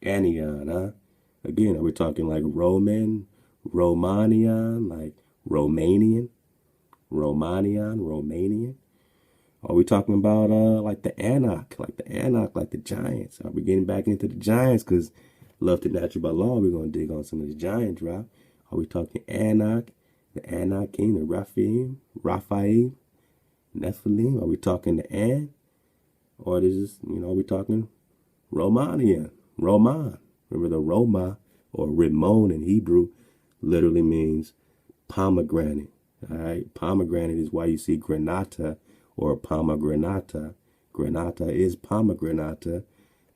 Anian, huh? Again, are we talking like Roman, Romanian, like Romanian, Romanian? Are we talking about like the Anak, like the Giants? Are we getting back into the Giants? Because love to natural by law, we're gonna dig on some of the Giant drop. Are we talking Anak, the Anakim, the Raphaim, Nephilim? Are we talking the An? Or is this, are we talking Romanian, Roman? Remember the Roma or Ramon in Hebrew literally means pomegranate. All right, pomegranate is why you see granata or pomegranata. Granata is pomegranata,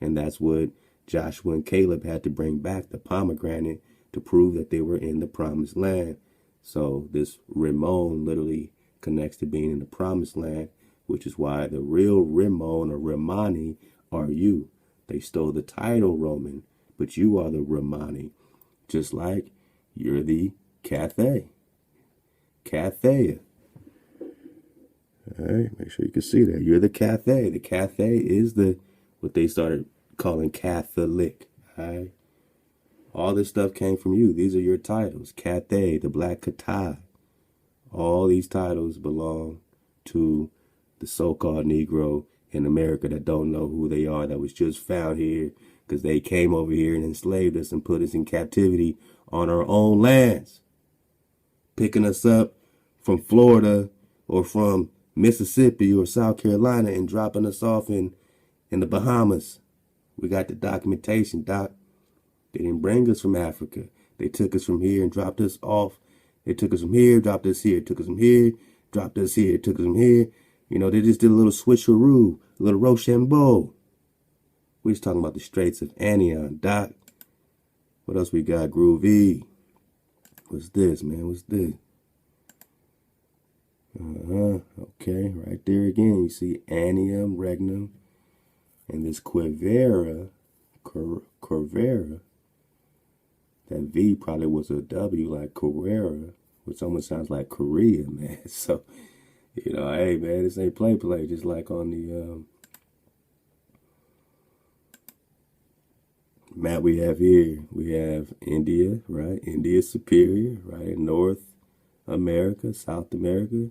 and that's what Joshua and Caleb had to bring back, the pomegranate, to prove that they were in the promised land. So this Ramon literally connects to being in the promised land, which is why the real Ramon or Ramani are you. They stole the title Roman, but you are the Ramani, just like you're the Cathay. Cathaya. All right, make sure you can see that. You're the Cathay. The Cathay is what they started calling Catholic. All right. All this stuff came from you. These are your titles. Cathay, the Black Katai. All these titles belong to the so-called Negro in America that don't know who they are, that was just found here because they came over here and enslaved us and put us in captivity on our own lands, picking us up from Florida or from Mississippi or South Carolina and dropping us off in the Bahamas. We got the documentation, Doc. They didn't bring us from Africa. They took us from here and dropped us off. They took us from here, dropped us here, took us from here, dropped us here, took us from here. They just did a little switcheroo, a little Rochambeau. We just talking about the Straits of Anian, Doc. What else we got? Groovy. What's this, man? What's this? Okay, right there again. You see Anium, Regnum, and this Quivera, Corvera. That V probably was a W, like Corvera, which almost sounds like Korea, man. So, hey, man, this ain't play, just like on the map we have here. We have India, right? India superior, right? North America, South America.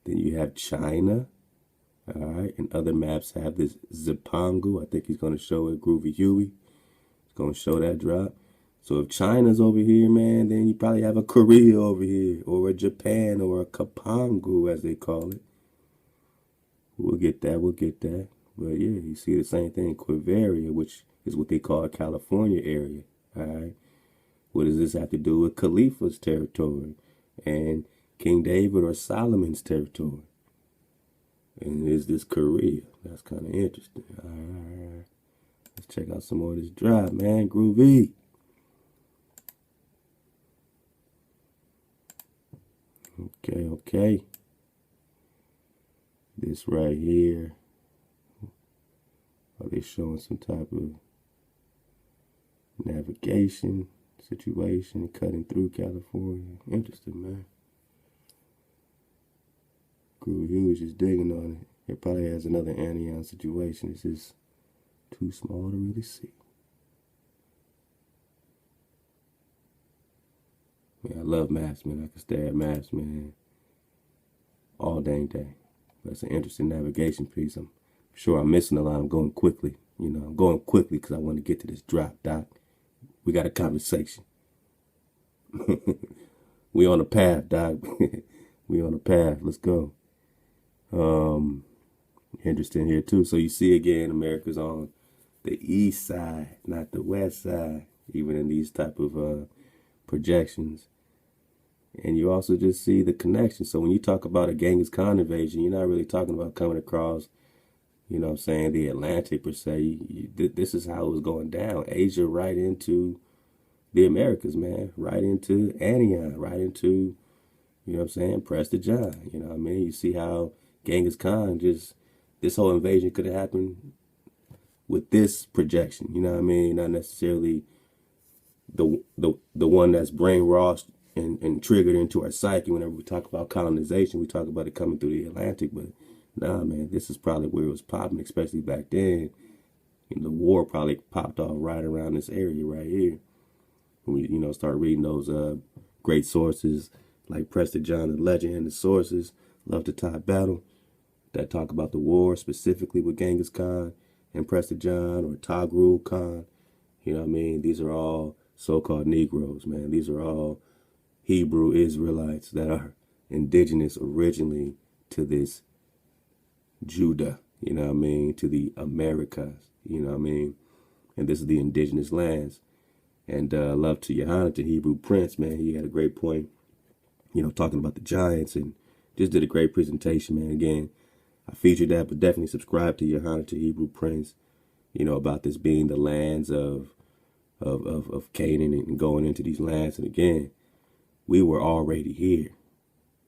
Then you have China, all right? And other maps have this Zipangu. I think he's going to show it. Groovy Huey. He's going to show that drop. So if China's over here, man, then you probably have a Korea over here, or a Japan, or a Kapangu, as they call it. We'll get that. But yeah, you see the same thing, Quiveria, which is what they call a California area, all right? What does this have to do with Khalifa's territory and King David or Solomon's territory? And is this Korea? That's kind of interesting. All right. Let's check out some more of this drop, man. Groovy. Okay. This right here. Are they showing some type of navigation situation, cutting through California? Interesting, man. Groovy was just digging on it. It probably has another anion situation. It's just too small to really see. Man, I love maps, man. I can stare at maps, man, all dang day. That's an interesting navigation piece. I'm sure I'm missing a lot. I'm going quickly. I'm going quickly because I want to get to this drop, Doc. We got a conversation. We on a path, Doc. We on a path. Let's go. Interesting here too. So you see again, America's on the east side, not the west side, even in these type of projections. And you also just see the connection. So when you talk about a Genghis Khan invasion, you're not really talking about coming across, the Atlantic per se. This is how it was going down. Asia right into the Americas, man. Right into Anian, right into, Presta John. You see how Genghis Khan this whole invasion could have happened with this projection. Not necessarily the one that's brainwashed and triggered into our psyche. Whenever we talk about colonization, we talk about it coming through the Atlantic, but nah, man, this is probably where it was popping, especially back then. The war probably popped off right around this area right here. When we, start reading those great sources like Prester John the Legend and the Sources, Love to Tie Battle, that talk about the war specifically with Genghis Khan and Prester John or Togrul Khan. You know what I mean? These are all so-called Negroes, man. These are all Hebrew Israelites that are indigenous originally to this Judah, you know what I mean, to the Americas, you know what I mean? And this is the indigenous lands. And love to Johanna, to Hebrew Prince, man. He had a great point, talking about the giants, and just did a great presentation, man. Again, I featured that, but definitely subscribe to Johanna, to Hebrew Prince, about this being the lands of Canaan and going into these lands. And again, we were already here.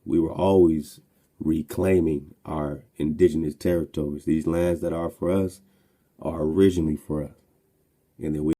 We were always reclaiming our indigenous territories. These lands that are for us are originally for us. And then we